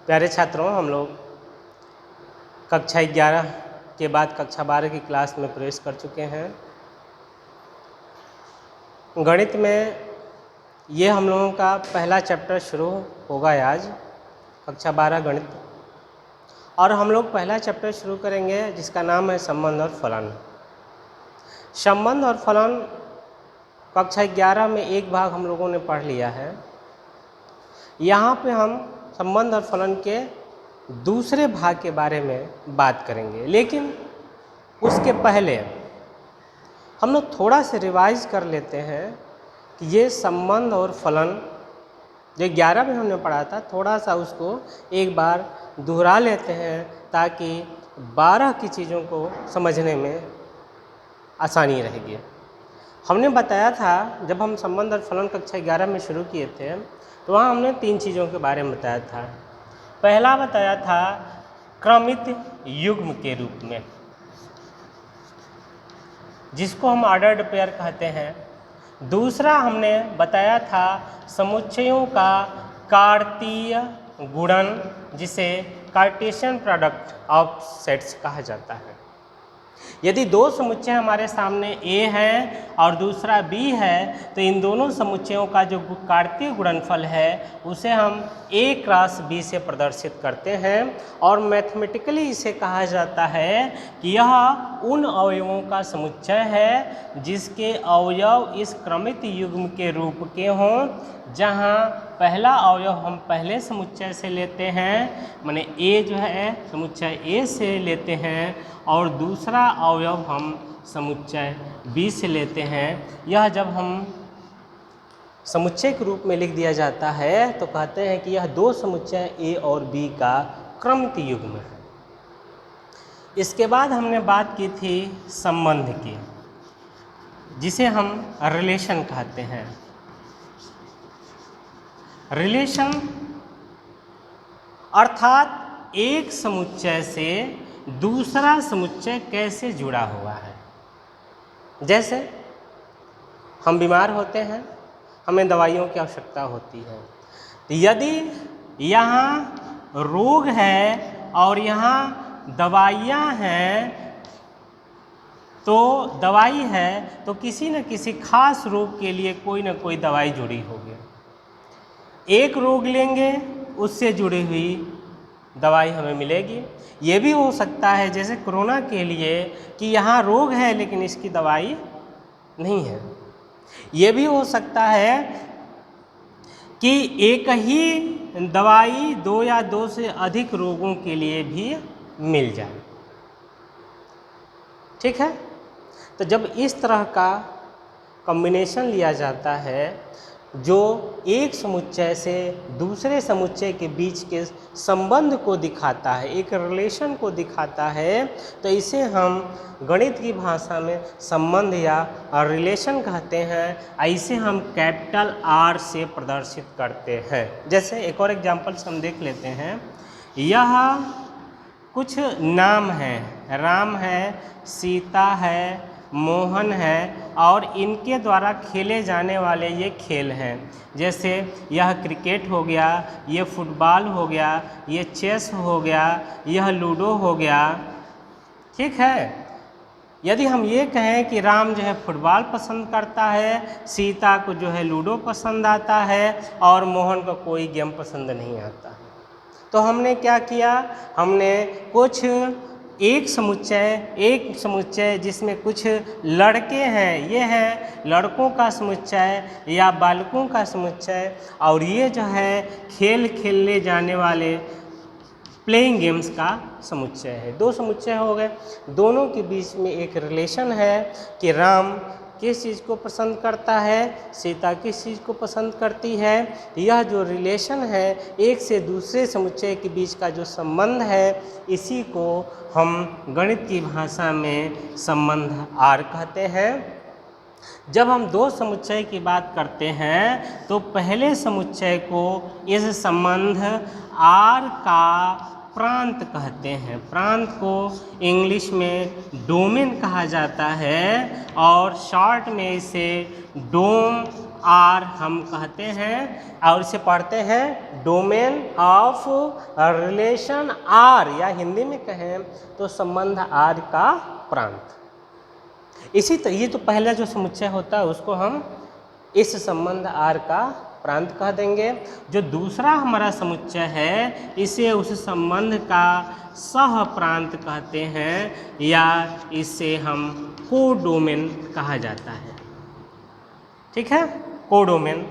प्यारे छात्रों, हम लोग कक्षा 11 के बाद कक्षा 12 की क्लास में प्रवेश कर चुके हैं। गणित में ये हम लोगों का पहला चैप्टर शुरू होगा आज, कक्षा 12 गणित। और हम लोग पहला चैप्टर शुरू करेंगे जिसका नाम है संबंध और फलन। संबंध और फलन कक्षा 11 में एक भाग हम लोगों ने पढ़ लिया है। यहाँ पे हम संबंध और फलन के दूसरे भाग के बारे में बात करेंगे, लेकिन उसके पहले हम लोग थोड़ा सा रिवाइज कर लेते हैं कि ये संबंध और फलन जो 11 में हमने पढ़ा था, थोड़ा सा उसको एक बार दोहरा लेते हैं ताकि 12 की चीज़ों को समझने में आसानी रहेगी। हमने बताया था जब हम संबंध और फलन कक्षा 11 में शुरू किए थे तो वहाँ हमने 3 चीज़ों के बारे में बताया था। पहला बताया था क्रमित युग्म के रूप में, जिसको हम ऑर्डर्ड पेयर कहते हैं। दूसरा हमने बताया था समुच्चयों का कार्तीय गुणन, जिसे कार्टेशियन प्रोडक्ट ऑफ सेट्स कहा जाता है। यदि दो समुच्चय हमारे सामने A है और दूसरा B है तो इन दोनों समुच्चयों का जो कार्तीय गुणनफल है उसे हम A क्रॉस B से प्रदर्शित करते हैं और मैथमेटिकली इसे कहा जाता है कि यह उन अवयवों का समुच्चय है जिसके अवयव इस क्रमित युग्म के रूप के हों, जहाँ पहला अवयव हम पहले समुच्चय से लेते हैं, माने A जो है समुच्चय A से लेते हैं और दूसरा अवयव हम समुच्चय B से लेते हैं। यह जब हम समुच्चय के रूप में लिख दिया जाता है तो कहते हैं कि यह दो समुच्चय A और B का क्रमित युग्म है। इसके बाद हमने बात की थी संबंध की, जिसे हम रिलेशन कहते हैं। रिलेशन अर्थात एक समुच्चय से दूसरा समुच्चय कैसे जुड़ा हुआ है। जैसे हम बीमार होते हैं, हमें दवाइयों की आवश्यकता होती है। यदि यहाँ रोग है और यहाँ दवाइयाँ हैं तो दवाई है तो किसी न किसी खास रोग के लिए कोई ना कोई दवाई जुड़ी होगी। एक रोग लेंगे उससे जुड़ी हुई दवाई हमें मिलेगी। ये भी हो सकता है जैसे कोरोना के लिए कि यहाँ रोग है लेकिन इसकी दवाई नहीं है। ये भी हो सकता है कि एक ही दवाई 2 या 2 से अधिक रोगों के लिए भी मिल जाए। ठीक है, तो जब इस तरह का कॉम्बिनेशन लिया जाता है जो एक समुच्चय से दूसरे समुच्चय के बीच के संबंध को दिखाता है, एक रिलेशन को दिखाता है, तो इसे हम गणित की भाषा में संबंध या रिलेशन कहते हैं। ऐसे हम कैपिटल R से प्रदर्शित करते हैं। जैसे एक और एग्जांपल्स हम देख लेते हैं। यह कुछ नाम हैं, राम है, सीता है, मोहन है और इनके द्वारा खेले जाने वाले ये खेल हैं। जैसे यह क्रिकेट हो गया, ये फुटबॉल हो गया, ये चेस हो गया, यह लूडो हो गया। ठीक है, यदि हम ये कहें कि राम जो है फुटबॉल पसंद करता है, सीता को जो है लूडो पसंद आता है और मोहन को कोई गेम पसंद नहीं आता है, तो हमने क्या किया, हमने कुछ एक समुच्चय जिसमें कुछ लड़के हैं, ये है लड़कों का समुच्चय या बालकों का समुच्चय, और ये जो है खेल खेलने जाने वाले प्लेइंग गेम्स का समुच्चय है। 2 समुच्चय हो गए, दोनों के बीच में एक रिलेशन है कि राम किस चीज़ को पसंद करता है, सीता किस चीज़ को पसंद करती है। यह जो रिलेशन है एक से दूसरे समुच्चय के बीच का जो संबंध है, इसी को हम गणित की भाषा में संबंध R कहते हैं। जब हम 2 समुच्चय की बात करते हैं तो पहले समुच्चय को इस संबंध R का प्रांत कहते हैं। प्रांत को इंग्लिश में डोमेन कहा जाता है और शॉर्ट में इसे डोम आर हम कहते हैं और इसे पढ़ते हैं डोमेन ऑफ रिलेशन आर, या हिंदी में कहें तो संबंध आर का प्रांत। इसी तरह ये तो पहला जो समुच्चय होता है उसको हम इस संबंध आर का प्रांत कह देंगे। जो दूसरा हमारा समुच्चय है इसे उस संबंध का सह प्रांत कहते हैं, या इसे हम कोडोमेन कहा जाता है। ठीक है, कोडोमेन।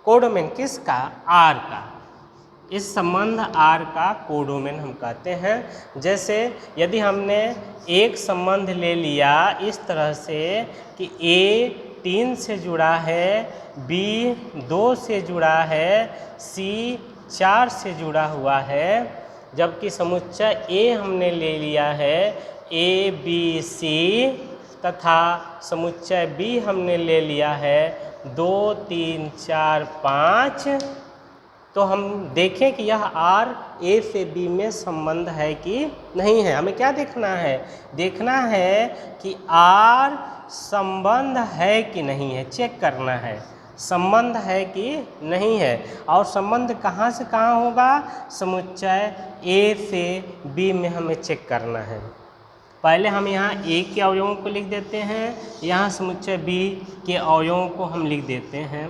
कोडोमेन किसका? आर का। इस संबंध आर का कोडोमेन हम कहते हैं। जैसे यदि हमने एक संबंध ले लिया इस तरह से कि ए 3 से जुड़ा है, बी 2 से जुड़ा है, सी 4 से जुड़ा हुआ है, जबकि समुच्चय ए हमने ले लिया है ए बी सी, तथा समुच्चय बी हमने ले लिया है 2 3 4 5, तो हम देखें कि यह आर ए से बी में संबंध है कि नहीं है। हमें क्या देखना है? देखना है कि आर संबंध है कि नहीं है, चेक करना है संबंध है कि नहीं है। और संबंध कहाँ से कहाँ होगा? समुच्चय ए से बी में हमें चेक करना है। पहले हम यहाँ ए के अवयवों को लिख देते हैं, यहाँ समुच्चय बी के अवयवों को हम लिख देते हैं।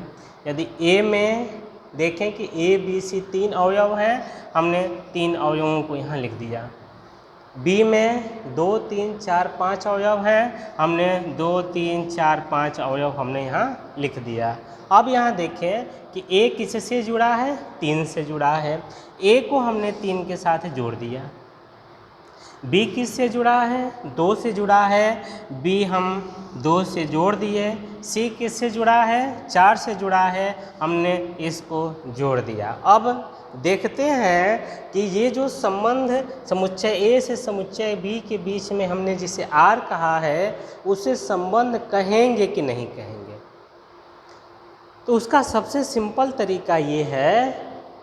यदि ए में देखें कि ए बी सी 3 अवयव हैं, हमने 3 अवयवों को यहाँ लिख दिया। बी में 2 3 4 5 अवयव हैं, हमने 2 3 4 5 अवयव हमने यहाँ लिख दिया। अब यहाँ देखें कि ए किससे जुड़ा है? 3 से जुड़ा है। ए को हमने 3 के साथ जोड़ दिया। बी किससे जुड़ा है? 2 से जुड़ा है, बी हम 2 से जोड़ दिए। सी किससे जुड़ा है? 4 से जुड़ा है, हमने इसको जोड़ दिया। अब देखते हैं कि ये जो संबंध समुच्चय ए से समुच्चय बी के बीच में हमने जिसे आर कहा है उसे संबंध कहेंगे कि नहीं कहेंगे। तो उसका सबसे सिंपल तरीका ये है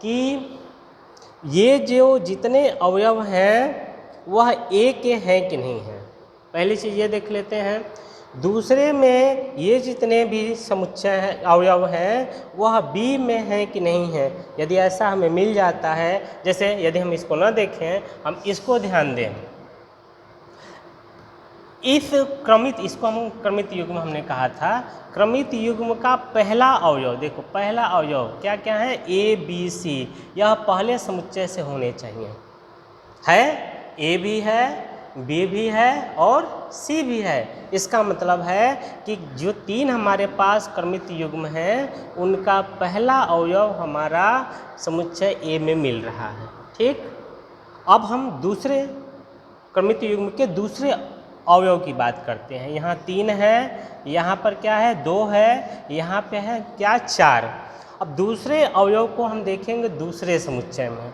कि ये जो जितने अवयव हैं वह ए के हैं कि नहीं है। पहली चीज़ ये देख लेते हैं। दूसरे में ये जितने भी समुच्चय अवयव हैं वह बी में हैं कि नहीं है। यदि ऐसा हमें मिल जाता है, जैसे यदि हम इसको न देखें, हम इसको ध्यान दें, इस क्रमित, इसको हम क्रमित युग्म हमने कहा था। क्रमित युग्म का पहला अवयव देखो, पहला अवयव क्या क्या है? ए बी सी, यह पहले समुच्चय से होने चाहिए। है ए भी है, बी भी है और सी भी है। इसका मतलब है कि जो 3 हमारे पास क्रमित युग्म हैं उनका पहला अवयव हमारा समुच्चय ए में मिल रहा है। ठीक, अब हम दूसरे क्रमित युग्म के दूसरे अवयव की बात करते हैं। यहाँ 3 है, यहाँ पर क्या है? 2 है, यहाँ पे है क्या? 4। अब दूसरे अवयव को हम देखेंगे दूसरे समुच्चय में।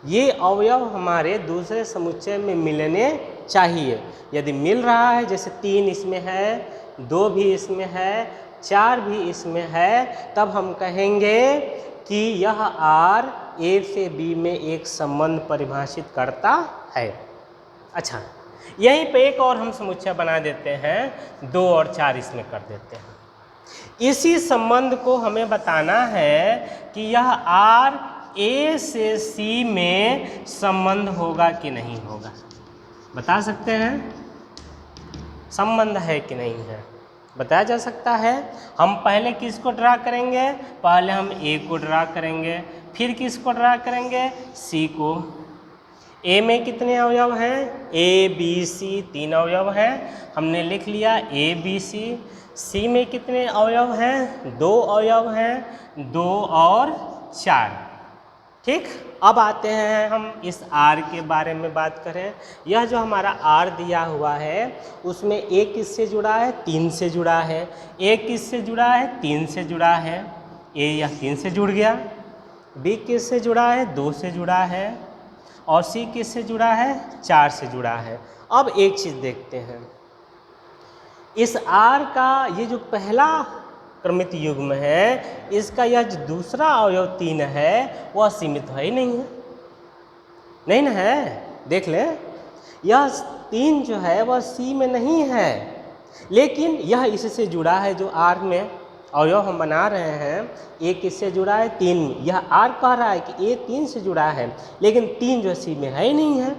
ये अवयव हमारे दूसरे समुच्चय में मिलने चाहिए। यदि मिल रहा है, जैसे 3 इसमें है, 2 भी इसमें है, 4 भी इसमें है, तब हम कहेंगे कि यह आर ए से बी में एक संबंध परिभाषित करता है। अच्छा, यहीं पे एक और हम समुच्चय बना देते हैं, 2 और 4 इसमें कर देते हैं। इसी संबंध को हमें बताना है कि यह आर ए से सी में संबंध होगा कि नहीं होगा। बता सकते हैं? संबंध है कि नहीं है, बताया जा सकता है। हम पहले किसको ड्रा करेंगे? पहले हम ए को ड्रा करेंगे, फिर किसको ड्रा करेंगे? सी को। ए में कितने अवयव हैं? ए बी सी 3 अवयव हैं, हमने लिख लिया ए बी सी। सी में कितने अवयव हैं? 2 अवयव हैं, 2 और 4। ठीक, अब आते हैं हम इस R के बारे में बात करें। यह जो हमारा R दिया हुआ है उसमें A किससे जुड़ा है? 3 से जुड़ा है। A किससे जुड़ा है? 3 से जुड़ा है। A यह 3 से जुड़ गया। B किससे जुड़ा है? 2 से जुड़ा है। और C किससे जुड़ा है? 4 से जुड़ा है। अब एक चीज़ देखते हैं, इस R का ये जो पहला क्रमित युग्म है इसका यह जो दूसरा अवयव 3 है वह सीमित है ही नहीं है, नहीं ना है। देख लें, यह 3 जो है वह सी में नहीं है, लेकिन यह इससे जुड़ा है जो आर में। अवयव हम बना रहे हैं, ए किससे जुड़ा है? 3 में। यह आर कह रहा है कि ए 3 से जुड़ा है, लेकिन 3 जो सी में है ही नहीं है।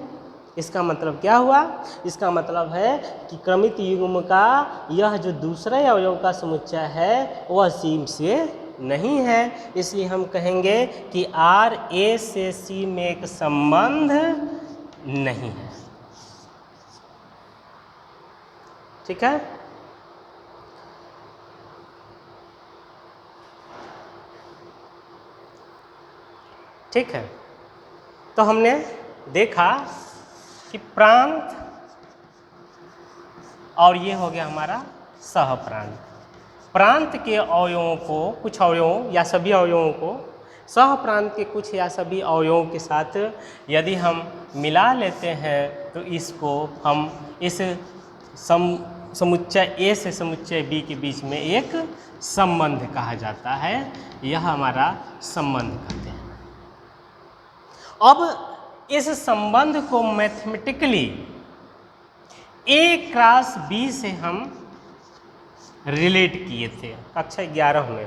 इसका मतलब क्या हुआ? इसका मतलब है कि क्रमित युग्म का यह जो दूसरा अवयव का समुच्चय है वह सी से नहीं है। इसलिए हम कहेंगे कि आर ए से सी में एक संबंध नहीं है। ठीक है? ठीक है, तो हमने देखा कि प्रांत और ये हो गया हमारा सहप्रांत। प्रांत के अवयवों को, कुछ अवयवों या सभी अवयवों को सहप्रांत के कुछ या सभी अवयवों के साथ यदि हम मिला लेते हैं तो इसको हम इस समुच्चय ए से समुच्चय बी के बीच में एक संबंध कहा जाता है। यह हमारा संबंध कहते हैं। अब इस संबंध को मैथमेटिकली ए क्रॉस बी से हम रिलेट किए थे कक्षा 11 में।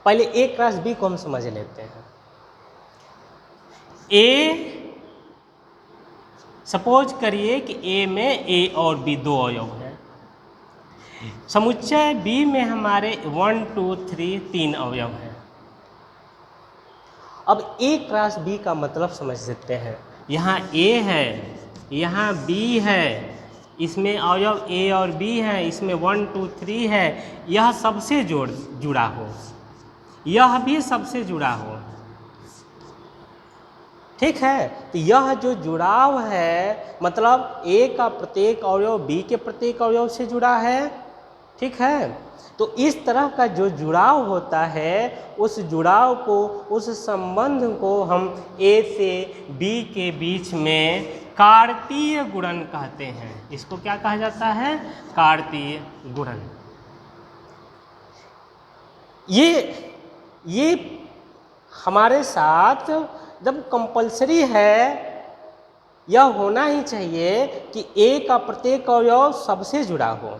पहले ए क्रॉस बी को हम समझ लेते हैं। ए, सपोज करिए कि ए में ए और बी दो अवयव हैं। समुच्चय बी में हमारे 1 2 3 3 अवयव हैं। अब ए क्रॉस बी का मतलब समझ सकते हैं। यहाँ ए है, यहाँ बी है, इसमें अवयव ए और बी है, इसमें 1 2 3 है। यह सबसे जुड़ा हो, यह भी सबसे जुड़ा हो। ठीक है, तो यह जो जुड़ाव है मतलब ए का प्रत्येक अवयव बी के प्रत्येक अवयव से जुड़ा है। ठीक है, तो इस तरह का जो जुड़ाव होता है उस जुड़ाव को, उस संबंध को हम ए से बी के बीच में कार्तीय गुणन कहते हैं। इसको क्या कहा जाता है? कार्तीय गुणन। ये हमारे साथ जब कंपलसरी है, यह होना ही चाहिए कि ए का प्रत्येक अवयव सबसे जुड़ा हो।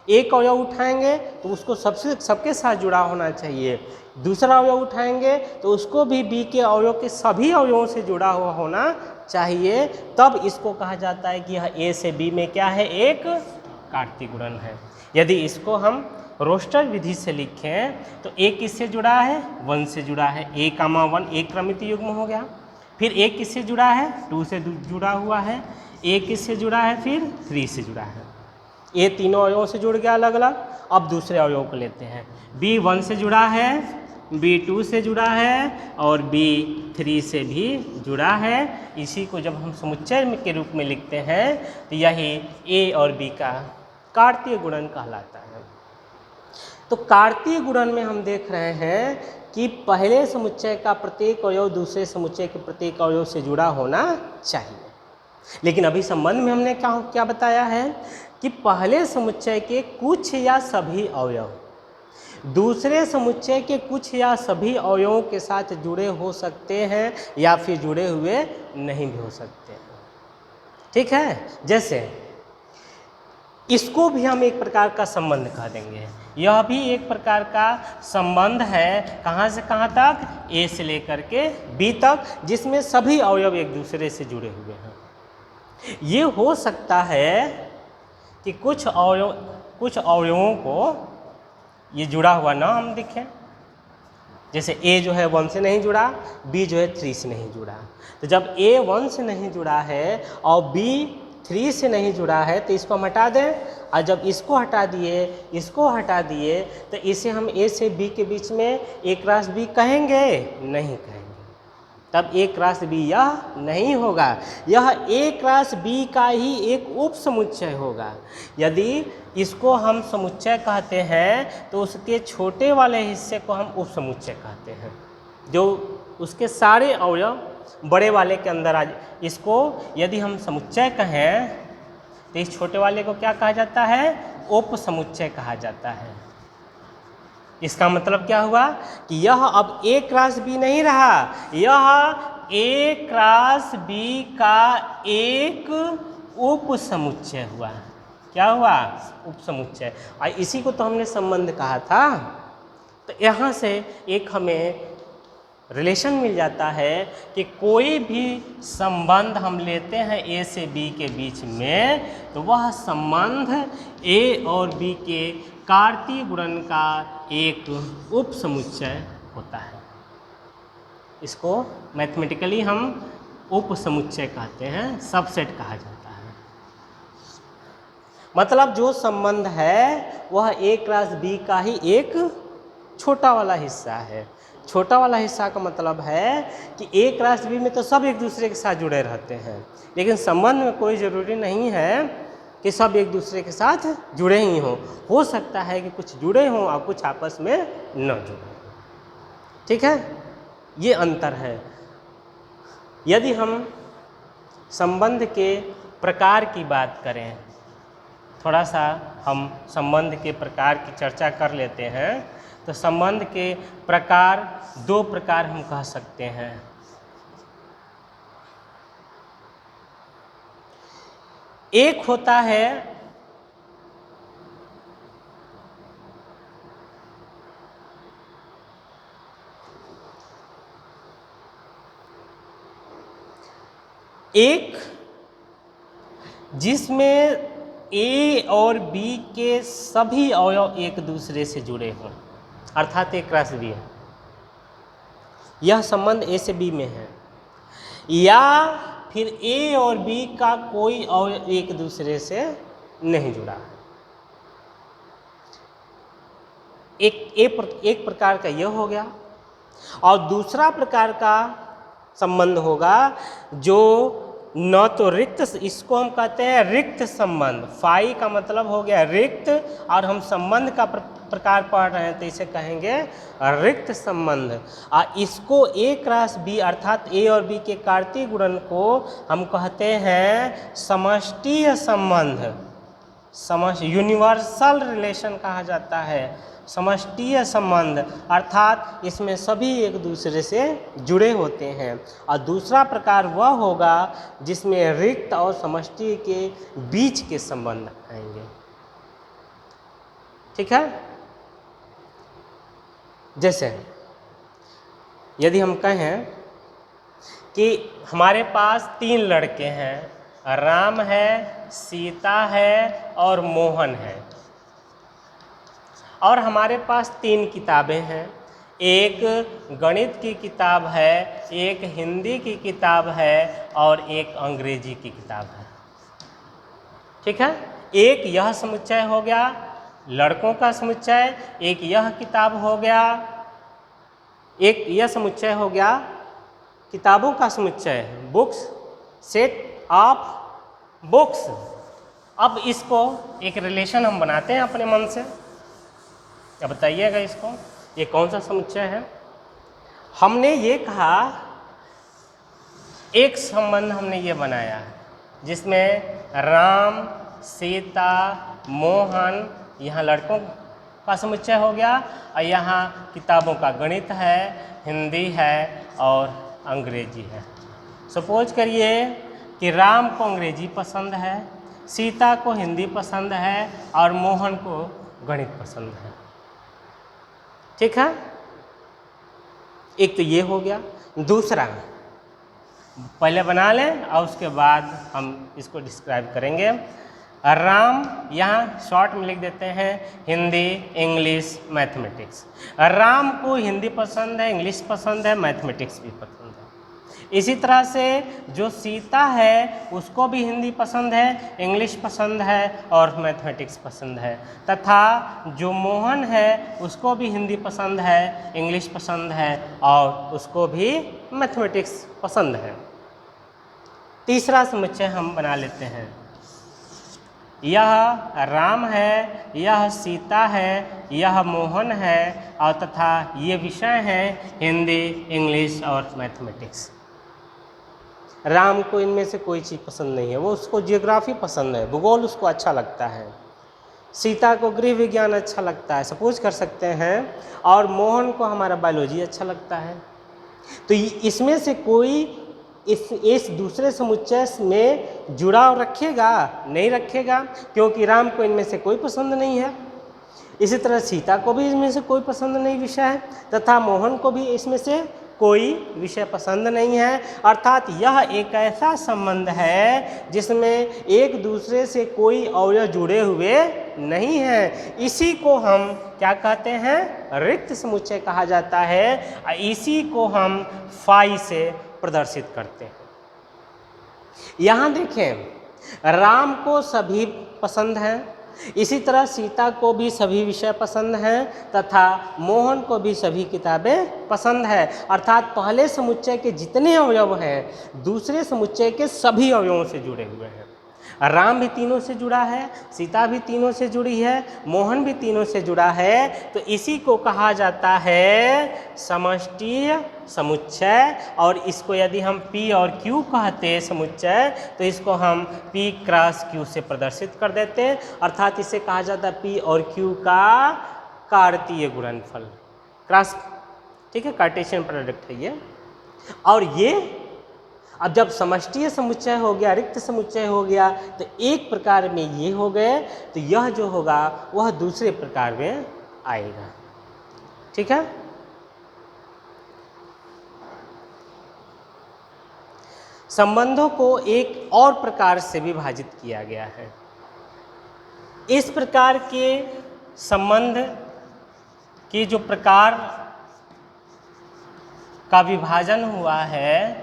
एक अवयव उठाएंगे तो उसको सबके साथ जुड़ा होना चाहिए। दूसरा अवयव उठाएंगे तो उसको भी बी के अवयव के सभी अवयवों से जुड़ा हुआ होना चाहिए। तब इसको कहा जाता है कि यह ए से बी में क्या है? एक कार्तीय गुणन है। यदि इसको हम रोस्टर विधि से लिखें तो ए किससे जुड़ा है? 1 से जुड़ा है। ए कामा 1 एक क्रमित युग्म हो गया। फिर ए किससे जुड़ा है? 2 से जुड़ा हुआ है। ए किससे जुड़ा है? फिर 3 से जुड़ा है। ए तीनों अवयवों से जुड़ गया अलग अलग। अब दूसरे अवयव को लेते हैं। बी 1 से जुड़ा है, बी 2 से जुड़ा है और बी 3 से भी जुड़ा है। इसी को जब हम समुच्चय के रूप में लिखते हैं तो यही ए और बी का कार्तीय गुणन कहलाता है। तो कार्तीय गुणन में हम देख रहे हैं कि पहले समुच्चय का प्रत्येक अवयव दूसरे समुच्चय के प्रत्येक अवयव से जुड़ा होना चाहिए। लेकिन अभी संबंध में हमने क्या बताया है कि पहले समुच्चय के कुछ या सभी अवयव दूसरे समुच्चय के कुछ या सभी अवयवों के साथ जुड़े हो सकते हैं या फिर जुड़े हुए नहीं भी हो सकते हैं। ठीक है, जैसे इसको भी हम एक प्रकार का संबंध कह देंगे। यह भी एक प्रकार का संबंध है। कहाँ से कहाँ तक? ए से लेकर के बी तक, जिसमें सभी अवयव एक दूसरे से जुड़े हुए हैं। ये हो सकता है कि कुछ अवयवों को ये जुड़ा हुआ ना हम दिखें। जैसे ए जो है 1 से नहीं जुड़ा, बी जो है 3 से नहीं जुड़ा। तो जब ए 1 से नहीं जुड़ा है और बी 3 से नहीं जुड़ा है तो इसको हम हटा दें। और जब इसको हटा दिए तो इसे हम ए से बी के बीच में ए क्रॉस बी कहेंगे? नहीं कहेंगे। तब ए क्रॉस बी यह नहीं होगा। यह ए क्रॉस बी का ही एक उप समुच्चय होगा। यदि इसको हम समुच्चय कहते हैं तो उसके छोटे वाले हिस्से को हम उप समुच्चय कहते हैं, जो उसके सारे अवयव बड़े वाले के अंदर आ। इसको यदि हम समुच्चय कहें तो इस छोटे वाले को क्या कहा जाता है? उप समुच्चय कहा जाता है। इसका मतलब क्या हुआ कि यह अब ए क्रॉस बी नहीं रहा, यह ए क्रॉस बी का एक उप समुच्चय हुआ। क्या हुआ? उप समुच्चय। और इसी को तो हमने संबंध कहा था। तो यहाँ से एक हमें रिलेशन मिल जाता है कि कोई भी संबंध हम लेते हैं ए से बी के बीच में, तो वह संबंध ए और बी के कार्तीय गुणन का एक उप समुच्चय होता है। इसको मैथमेटिकली हम उप समुच्चय कहते हैं, सबसेट कहा जाता है। मतलब जो संबंध है वह ए क्रॉस बी का ही एक छोटा वाला हिस्सा है। छोटा वाला हिस्सा का मतलब है कि ए क्रॉस बी में तो सब एक दूसरे के साथ जुड़े रहते हैं, लेकिन संबंध में कोई ज़रूरी नहीं है कि सब एक दूसरे के साथ जुड़े ही हों। हो सकता है कि कुछ जुड़े हों और कुछ आपस में न जुड़े। ठीक है, ये अंतर है। यदि हम संबंध के प्रकार की बात करें, थोड़ा सा हम संबंध के प्रकार की चर्चा कर लेते हैं। तो संबंध के प्रकार दो प्रकार हम कह सकते हैं। एक होता है एक जिसमें ए और बी के सभी अवयव एक दूसरे से जुड़े हों, अर्थात ए क्रॉस बी है। यह संबंध ए से बी में है। या फिर ए और बी का कोई अवयव एक दूसरे से नहीं जुड़ा। एक प्रकार का यह हो गया। और दूसरा प्रकार का संबंध होगा जो न तो रिक्त, इसको हम कहते हैं रिक्त संबंध। फाई का मतलब हो गया रिक्त, और हम संबंध का प्रकार पढ़ रहे हैं तो इसे कहेंगे रिक्त संबंध। इसको ए क्रॉस बी अर्थात ए और बी के कार्तीय गुणन को हम कहते हैं समष्टीय संबंध। यूनिवर्सल रिलेशन कहा जाता है, समष्टीय संबंध, अर्थात इसमें सभी एक दूसरे से जुड़े होते हैं। और दूसरा प्रकार वह होगा जिसमें रिक्त और समष्टि के बीच के संबंध आएंगे। ठीक है, जैसे यदि हम कहें कि हमारे पास 3 लड़के हैं, राम है, सीता है और मोहन है, और हमारे पास 3 किताबें हैं। एक गणित की किताब है, एक हिंदी की किताब है और एक अंग्रेजी की किताब है। ठीक है, एक यह समुच्चय हो गया लड़कों का समुच्चय, एक यह किताब हो गया, एक यह समुच्चय हो गया किताबों का समुच्चय, बुक्स, सेट ऑफ बुक्स। अब इसको एक रिलेशन हम बनाते हैं अपने मन से। अब बताइएगा इसको, ये कौन सा समुच्चय है? हमने ये कहा, एक संबंध हमने ये बनाया जिसमें राम, सीता, मोहन, यहाँ लड़कों का समुच्चय हो गया, और यहाँ किताबों का गणित है, हिंदी है और अंग्रेजी है। सपोज करिए कि राम को अंग्रेजी पसंद है, सीता को हिंदी पसंद है और मोहन को गणित पसंद है। ठीक है, एक तो ये हो गया। दूसरा पहले बना लें और उसके बाद हम इसको डिस्क्राइब करेंगे। राम, यहाँ शॉर्ट में लिख देते हैं हिंदी, इंग्लिश, मैथमेटिक्स। राम को हिंदी पसंद है, इंग्लिश पसंद है, मैथमेटिक्स भी पसंद है। इसी तरह से जो सीता है उसको भी हिंदी पसंद है, इंग्लिश पसंद है और मैथमेटिक्स पसंद है। तथा जो मोहन है उसको भी हिंदी पसंद है, इंग्लिश पसंद है और उसको भी मैथमेटिक्स पसंद है। तीसरा समुच्चय हम बना लेते हैं। यह राम है, यह सीता है, यह मोहन है और तथा ये विषय हैं हिंदी, इंग्लिश और मैथमेटिक्स। राम को इनमें से कोई चीज़ पसंद नहीं है, वो उसको जियोग्राफी पसंद है, भूगोल उसको अच्छा लगता है। सीता को गृह विज्ञान अच्छा लगता है, सपोज कर सकते हैं, और मोहन को हमारा बायोलॉजी अच्छा लगता है। तो इसमें से कोई इस दूसरे समुच्चय में जुड़ाव रखेगा? नहीं रखेगा, क्योंकि राम को इनमें से कोई पसंद नहीं है। इसी तरह सीता को भी इसमें से कोई पसंद नहीं विषय है तथा मोहन को भी इसमें से कोई विषय पसंद नहीं है। अर्थात यह एक ऐसा संबंध है जिसमें एक दूसरे से कोई अवयव जुड़े हुए नहीं हैं। इसी को हम क्या कहते हैं? रिक्त समुच्चय कहा जाता है। इसी को हम फाई से प्रदर्शित करते हैं। यहाँ देखें, राम को सभी पसंद हैं, इसी तरह सीता को भी सभी विषय पसंद हैं तथा मोहन को भी सभी किताबें पसंद है। अर्थात पहले समुच्चय के जितने अवयव हैं दूसरे समुच्चय के सभी अवयवों से जुड़े हुए हैं। राम भी तीनों से जुड़ा है, सीता भी तीनों से जुड़ी है, मोहन भी तीनों से जुड़ा है। तो इसी को कहा जाता है समष्टीय समुच्चय। और इसको यदि हम P और Q कहते हैं समुच्चय, तो इसको हम P क्रॉस Q से प्रदर्शित कर देते हैं। अर्थात इसे कहा जाता है P और Q का कार्तीय गुणनफल, क्रॉस, ठीक है, कार्टेशियन प्रोडक्ट है ये। और ये अब जब समष्टीय समुच्चय हो गया, रिक्त समुच्चय हो गया, तो एक प्रकार में ये हो गए, तो यह जो होगा वह दूसरे प्रकार में आएगा। ठीक है। संबंधों को एक और प्रकार से विभाजित किया गया है। इस प्रकार के संबंध के जो प्रकार का विभाजन हुआ है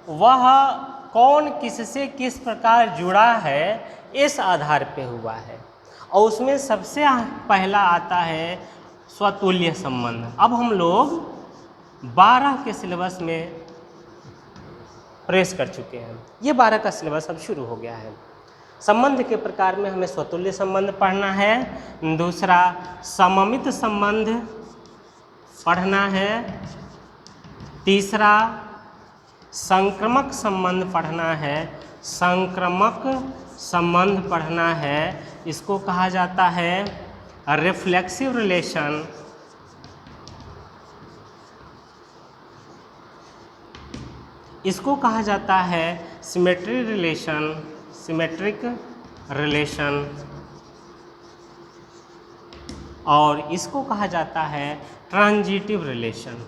वह कौन किससे किस प्रकार जुड़ा है इस आधार पे हुआ है। और उसमें सबसे पहला आता है स्वतुल्य संबंध। अब हम लोग 12 के सिलेबस में प्रवेश कर चुके हैं। ये 12 का सिलेबस अब शुरू हो गया है। संबंध के प्रकार में हमें स्वतुल्य संबंध पढ़ना है, दूसरा सममित संबंध पढ़ना है, तीसरा संक्रामक संबंध पढ़ना है, संक्रामक संबंध पढ़ना है। इसको कहा जाता है रिफ्लेक्सिव रिलेशन, इसको कहा जाता है सिमेट्री रिलेशन, सिमेट्रिक रिलेशन, और इसको कहा जाता है ट्रांजिटिव रिलेशन।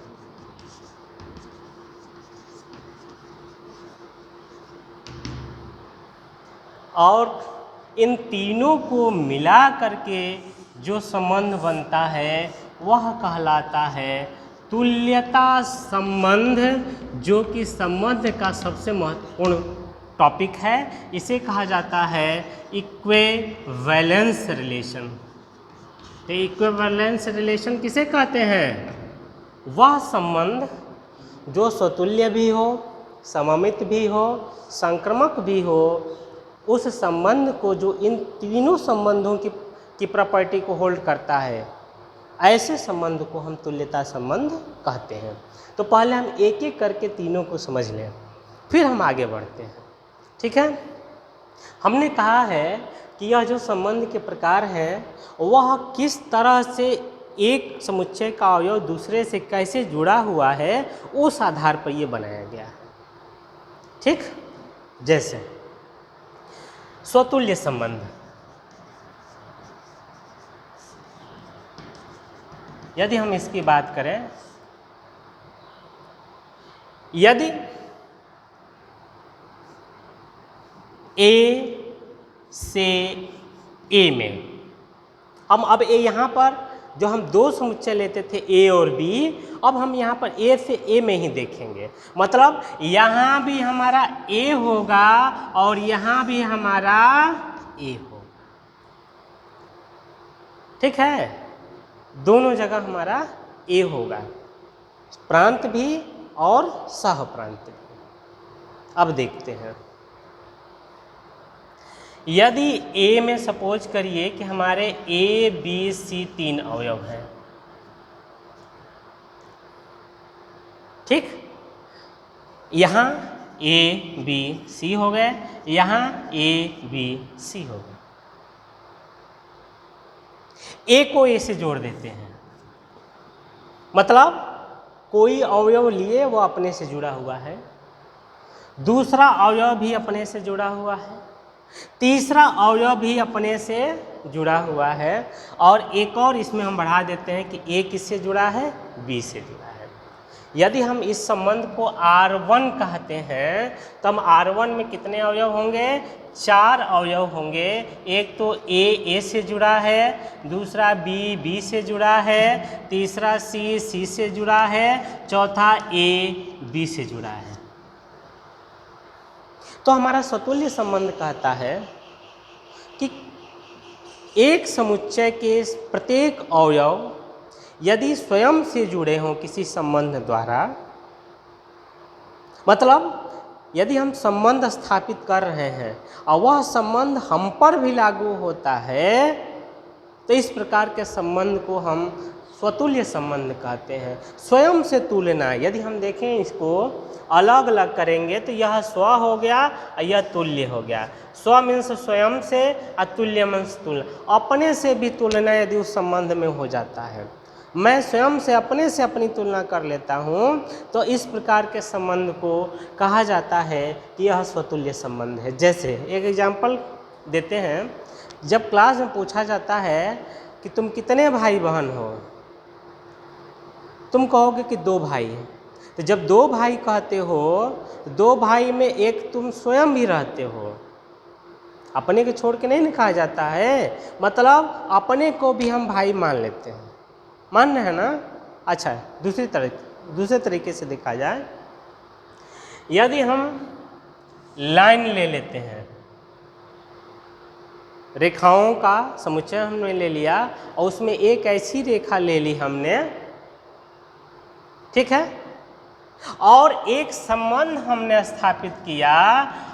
और इन तीनों को मिला करके जो संबंध बनता है वह कहलाता है तुल्यता संबंध, जो कि संबंध का सबसे महत्वपूर्ण टॉपिक है। इसे कहा जाता है इक्विवेलेंस रिलेशन। तो इक्विवेलेंस रिलेशन किसे कहते हैं? वह संबंध जो स्वतुल्य भी हो, सममित भी हो, संक्रामक भी हो, उस संबंध को जो इन तीनों संबंधों की प्रॉपर्टी को होल्ड करता है, ऐसे संबंध को हम तुल्यता संबंध कहते हैं। तो पहले हम एक एक करके तीनों को समझ लें, फिर हम आगे बढ़ते हैं। ठीक है। हमने कहा है कि यह जो संबंध के प्रकार हैं वह किस तरह से एक समुच्चय का अवयव दूसरे से कैसे जुड़ा हुआ है उस आधार पर यह बनाया गया है। ठीक। जैसे स्वतुल्य संबंध, यदि हम इसकी बात करें, यदि ए से ए में, हम अब ए यहाँ पर जो हम दो समुच्चय लेते थे ए और बी, अब हम यहाँ पर ए से ए में ही देखेंगे। मतलब यहाँ भी हमारा ए होगा और यहाँ भी हमारा ए होगा। ठीक है। दोनों जगह हमारा ए होगा, प्रांत भी और सह प्रांत भी। अब देखते हैं, यदि ए में सपोज करिए कि हमारे ए बी सी 3 अवयव हैं। ठीक। यहाँ ए बी सी हो गए, यहाँ ए बी सी हो गए। ए को ए से जोड़ देते हैं, मतलब कोई अवयव लिए वो अपने से जुड़ा हुआ है, दूसरा अवयव भी अपने से जुड़ा हुआ है, तीसरा अवयव भी अपने से जुड़ा हुआ है। और एक और इसमें हम बढ़ा देते हैं कि ए किससे जुड़ा है, बी से जुड़ा है। यदि हम इस संबंध को R1 कहते हैं तो हम R1 में कितने अवयव होंगे, 4 अवयव होंगे। एक तो ए से जुड़ा है, दूसरा बी से जुड़ा है, तीसरा सी से जुड़ा है, चौथा ए बी से जुड़ा है। तो हमारा स्वतुल्य संबंध कहता है कि एक समुच्चय के प्रत्येक अवयव यदि स्वयं से जुड़े हों किसी संबंध द्वारा, मतलब यदि हम संबंध स्थापित कर रहे हैं और वह संबंध हम पर भी लागू होता है, तो इस प्रकार के संबंध को हम स्वतुल्य संबंध कहते हैं। स्वयं से तुलना, यदि हम देखें इसको अलग अलग करेंगे तो यह स्व हो गया और यह तुल्य हो गया। स्व मीन्स स्वयं से और तुल्य मीन्स तुलना। अपने से भी तुलना यदि उस संबंध में हो जाता है, मैं स्वयं से अपने से अपनी तुलना कर लेता हूँ, तो इस प्रकार के संबंध को कहा जाता है कि यह स्वतुल्य संबंध है। जैसे एक एग्जाम्पल देते हैं, जब क्लास में पूछा जाता है कि तुम कितने भाई बहन हो, तुम कहोगे कि 2 भाई हैं। तो जब 2 भाई कहते हो तो 2 भाई में एक तुम स्वयं भी रहते हो, अपने को छोड़ के नहीं कहा जाता है, मतलब अपने को भी हम भाई मान लेते हैं, मान रहे हैं ना। अच्छा, दूसरे तरीके से देखा जाए, यदि हम लाइन ले लेते हैं, रेखाओं का समुच्चय हमने ले लिया और उसमें एक ऐसी रेखा ले ली हमने, ठीक है, और एक संबंध हमने स्थापित किया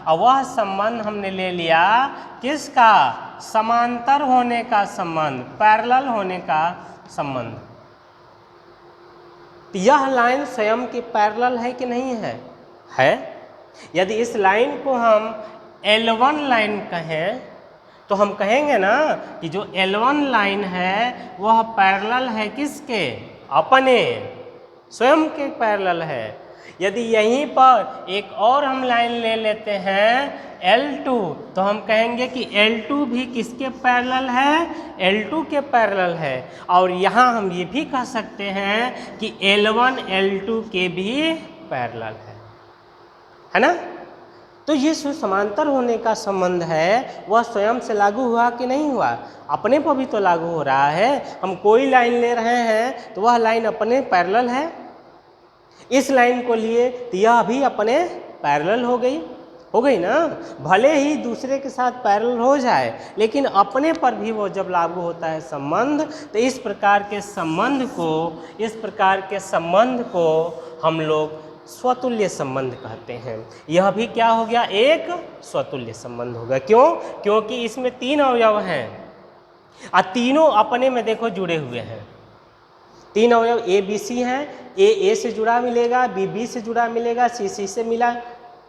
और वह संबंध हमने ले लिया किसका, समांतर होने का संबंध, पैरेलल होने का संबंध। तो यह लाइन स्वयं की पैरेलल है कि नहीं है? है। यदि इस लाइन को हम L1 लाइन कहें तो हम कहेंगे ना कि जो L1 लाइन है वह पैरेलल है किसके, अपने स्वयं के पैरेलल है। यदि यहीं पर एक और हम लाइन ले लेते हैं L2, तो हम कहेंगे कि L2 भी किसके पैरेलल है, L2 के पैरेलल है। और यहाँ हम ये भी कह सकते हैं कि L1 L2 के भी पैरेलल है ना। तो ये जो समांतर होने का संबंध है वह स्वयं से लागू हुआ कि नहीं हुआ, अपने पर भी तो लागू हो रहा है। हम कोई लाइन ले रहे हैं तो वह लाइन अपने पैरेलल है, इस लाइन को लिए तो यह भी अपने पैरेलल हो गई ना। भले ही दूसरे के साथ पैरेलल हो जाए लेकिन अपने पर भी वो जब लागू होता है संबंध, तो इस प्रकार के संबंध को हम लोग स्वतुल्य संबंध कहते हैं। यह भी क्या हो गया, एक स्वतुल्य संबंध हो गया। क्यों? क्योंकि इसमें 3 अवयव हैं और तीनों अपने में देखो जुड़े हुए हैं। 3 अवयव ए बी सी हैं, ए से जुड़ा मिलेगा, बी से जुड़ा मिलेगा, सी से मिला,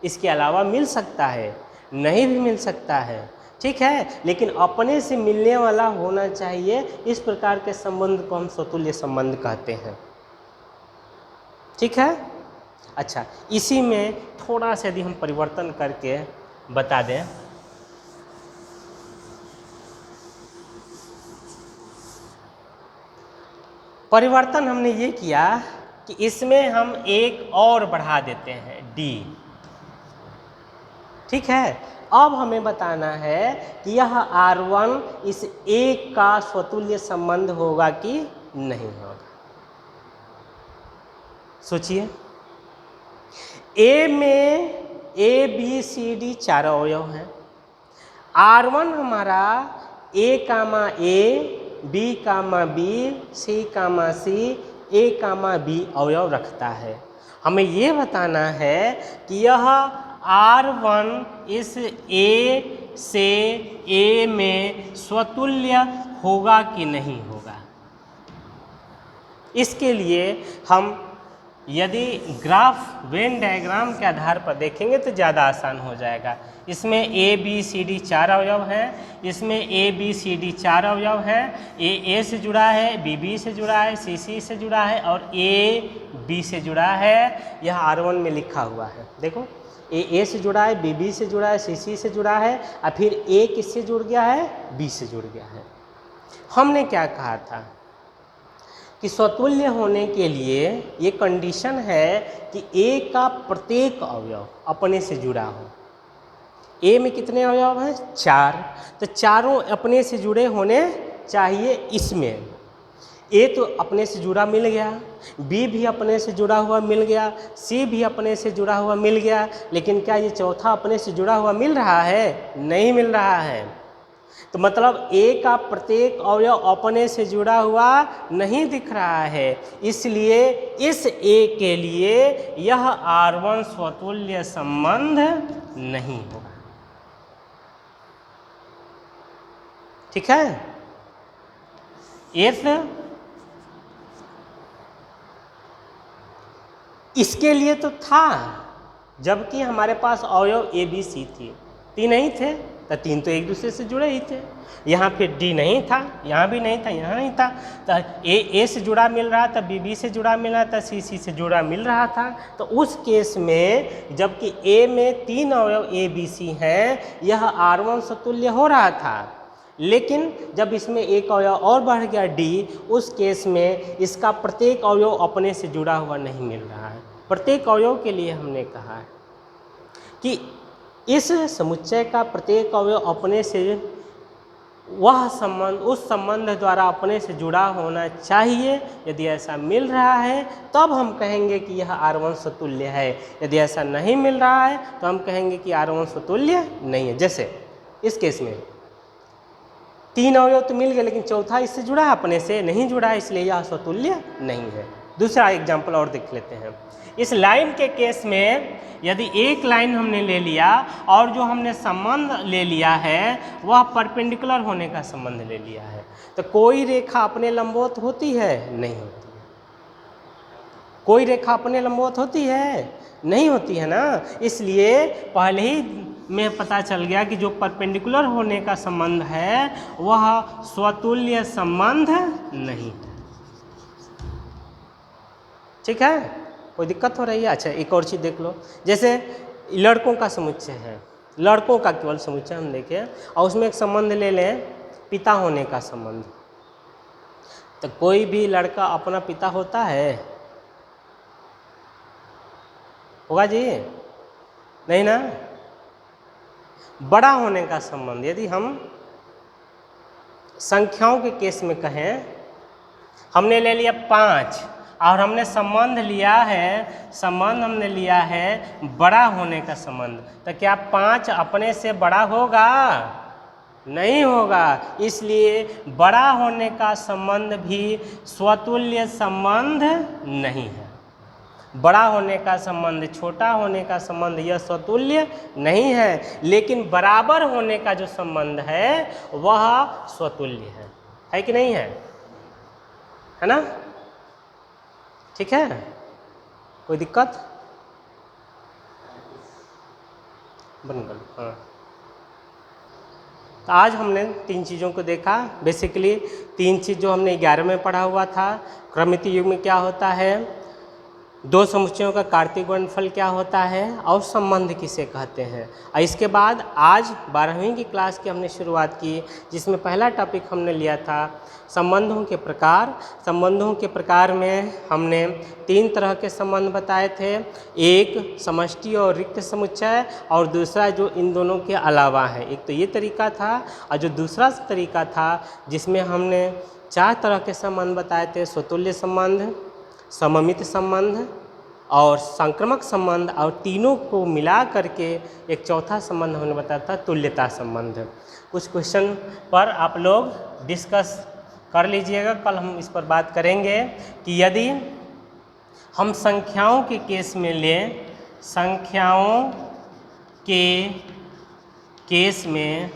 इसके अलावा मिल सकता है, नहीं भी मिल सकता है, ठीक है, लेकिन अपने से मिलने वाला होना चाहिए। इस प्रकार के संबंध को हम स्वतुल्य संबंध कहते हैं, ठीक है। अच्छा, इसी में थोड़ा सा यदि हम परिवर्तन करके बता दें, परिवर्तन हमने ये किया कि इसमें हम एक और बढ़ा देते हैं डी, ठीक है। अब हमें बताना है कि यह R1 इस एक का स्वतुल्य संबंध होगा कि नहीं होगा। सोचिए, ए में ए बी सी डी 4 अवयव हैं। R1 हमारा ए कामा ए, बी कामा बी, सी कामा सी, ए कामा बी अवयव रखता है। हमें ये बताना है कि यह R1 इस ए से ए में स्वतुल्य होगा कि नहीं होगा। इसके लिए हम यदि ग्राफ वेन डायग्राम के आधार पर देखेंगे तो ज़्यादा आसान हो जाएगा। इसमें ए बी सी डी 4 अवयव हैं, इसमें ए बी सी डी 4 अवयव हैं, ए से जुड़ा है, बी से जुड़ा है, सी से जुड़ा है और ए बी से जुड़ा है। यह R1 में लिखा हुआ है, देखो ए से जुड़ा है, बी से जुड़ा है, सी से जुड़ा है और फिर ए किससे जुड़ गया है, बी से जुड़ गया है। हमने क्या कहा था कि स्वतुल्य होने के लिए ये कंडीशन है कि ए का प्रत्येक अवयव अपने से जुड़ा हो। ए में कितने अवयव हैं, 4, तो चारों अपने से जुड़े होने चाहिए। इसमें ए तो अपने से जुड़ा मिल गया, बी भी अपने से जुड़ा हुआ मिल गया, सी भी अपने से जुड़ा हुआ मिल गया, लेकिन क्या ये चौथा अपने से जुड़ा हुआ मिल रहा है, नहीं मिल रहा है। तो मतलब ए का प्रत्येक अवयव अपने से जुड़ा हुआ नहीं दिख रहा है, इसलिए इस ए के लिए यह R1 स्वतुल्य संबंध नहीं होगा। ठीक है, इसके लिए तो था, जबकि हमारे पास अवयव ए बी सी थी, तीन नहीं थे, तो तीन तो एक दूसरे से जुड़े ही थे। यहाँ फिर डी नहीं था, यहाँ भी नहीं था, यहाँ नहीं था, तो ए से जुड़ा मिल रहा था, बी से जुड़ा मिल रहा था, सी से जुड़ा मिल रहा था। तो उस केस में जबकि ए में 3 अवयव ए बी सी हैं, यह R1 स्वतुल्य हो रहा था। लेकिन जब इसमें एक अवयव और बढ़ गया डी, उस केस में इसका प्रत्येक अवयव अपने से जुड़ा हुआ नहीं मिल रहा है। प्रत्येक अवयव के लिए हमने कहा है कि इस समुच्चय का प्रत्येक अवयव अपने से वह संबंध, उस संबंध द्वारा अपने से जुड़ा होना चाहिए। यदि ऐसा मिल रहा है तब हम कहेंगे कि यह R1 स्वतुल्य है। यदि ऐसा नहीं मिल रहा है तो हम कहेंगे कि R1 स्वतुल्य नहीं है। जैसे इस केस में 3 अवयव तो मिल गए, लेकिन चौथा इससे जुड़ा है, अपने से नहीं जुड़ा है, इसलिए यह स्वतुल्य नहीं है। दूसरा एग्जाम्पल और देख लेते हैं। इस लाइन के केस में यदि एक लाइन हमने ले लिया और जो हमने संबंध ले लिया है वह परपेंडिकुलर होने का संबंध ले लिया है, तो कोई रेखा अपने लंबवत होती है, नहीं होती है। कोई रेखा अपने लंबवत होती है, नहीं होती है ना। इसलिए पहले ही में पता चल गया कि जो परपेंडिकुलर होने का संबंध है वह स्वतुल्य संबंध नहीं है। ठीक है, कोई दिक्कत हो रही है? अच्छा, एक और चीज़ देख लो। जैसे लड़कों का समुच्चय है, लड़कों का केवल समुच्चय हम देखें और उसमें एक संबंध ले लें, पिता होने का संबंध। तो कोई भी लड़का अपना पिता होता है? होगा जी? नहीं ना। बड़ा होने का संबंध, यदि हम संख्याओं के केस में कहें, हमने ले लिया 5 और हमने संबंध लिया है, संबंध हमने लिया है बड़ा होने का संबंध, तो क्या 5 अपने से बड़ा होगा? नहीं होगा। इसलिए बड़ा होने का संबंध भी स्वतुल्य संबंध नहीं है। बड़ा होने का संबंध, छोटा होने का संबंध, यह स्वतुल्य नहीं है। लेकिन बराबर होने का जो संबंध है वह स्वतुल्य है कि नहीं है? है ना? ठीक है, कोई दिक्कत? बन गल। हाँ, तो आज हमने 3 चीज़ों को देखा। बेसिकली 3 चीज़ जो हमने 11 में पढ़ा हुआ था। क्रमित युग में क्या होता है, 2 समुच्चयों का कार्तीय गुणनफल क्या होता है और संबंध किसे कहते हैं। और इसके बाद आज 12वीं की क्लास की हमने शुरुआत की, जिसमें पहला टॉपिक हमने लिया था संबंधों के प्रकार। संबंधों के प्रकार में हमने 3 तरह के संबंध बताए थे, एक समष्टि और रिक्त समुच्चय, और दूसरा जो इन दोनों के अलावा है। एक तो ये तरीका था, और जो दूसरा तरीका था जिसमें हमने 4 तरह के संबंध बताए थे, स्वतुल्य संबंध, सममित संबंध और संक्रामक संबंध, और तीनों को मिला करके एक चौथा संबंध हमने बताया था तुल्यता संबंध। कुछ क्वेश्चन पर आप लोग डिस्कस कर लीजिएगा, कल हम इस पर बात करेंगे कि यदि हम संख्याओं के केस में लें, संख्याओं के केस में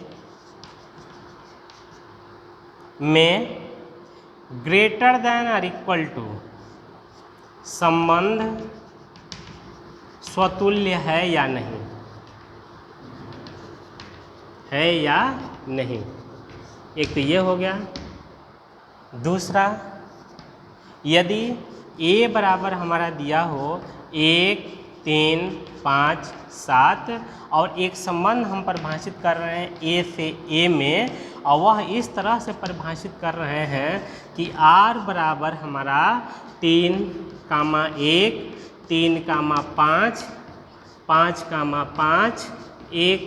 ग्रेटर देन और इक्वल टू संबंध स्वतुल्य है या नहीं, है या नहीं। एक तो ये हो गया। दूसरा, यदि a बराबर हमारा दिया हो 1, 3, 5, 7 और एक संबंध हम परिभाषित कर रहे हैं a से a में, और वह इस तरह से परिभाषित कर रहे हैं कि r बराबर हमारा 3, 1, 3, 5, 5, 5, 1,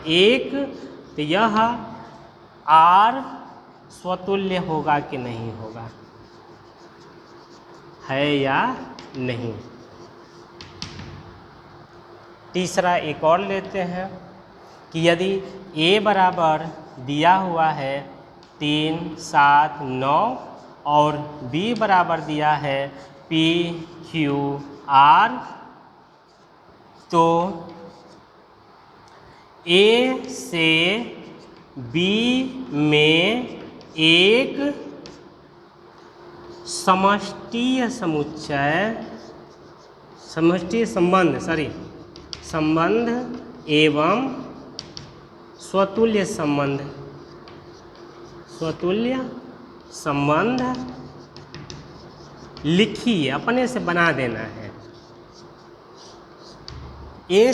1, तो यह r स्वतुल्य होगा कि नहीं होगा, है या नहीं। तीसरा एक और लेते हैं कि यदि a बराबर दिया हुआ है 3, 7, 9 और b बराबर दिया है p, q, r, तो a से b में एक समष्टीय संबंध एवं स्वतुल्य संबंध लिखिए, अपने से बना देना है। ए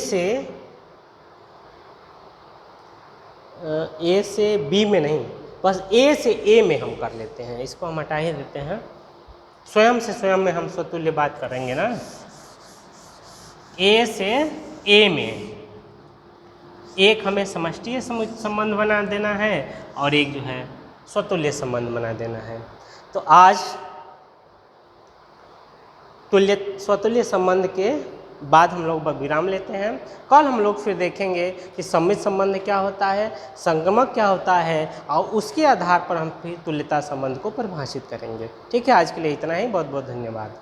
से बी में नहीं, बस ए से ए में हम कर लेते हैं, इसको हम हटा ही देते हैं। स्वयं से स्वयं में हम स्वतुल्य बात करेंगे ना। ए से ए में एक हमें समष्टीय संबंध बना देना है और एक जो है स्वतुल्य संबंध बना देना है। तो आज स्वतुल्य संबंध के बाद हम लोग विराम लेते हैं। कल हम लोग फिर देखेंगे कि सम्मित संबंध क्या होता है, संगमक क्या होता है, और उसके आधार पर हम फिर तुल्यता संबंध को परिभाषित करेंगे। ठीक है, आज के लिए इतना ही। बहुत बहुत धन्यवाद।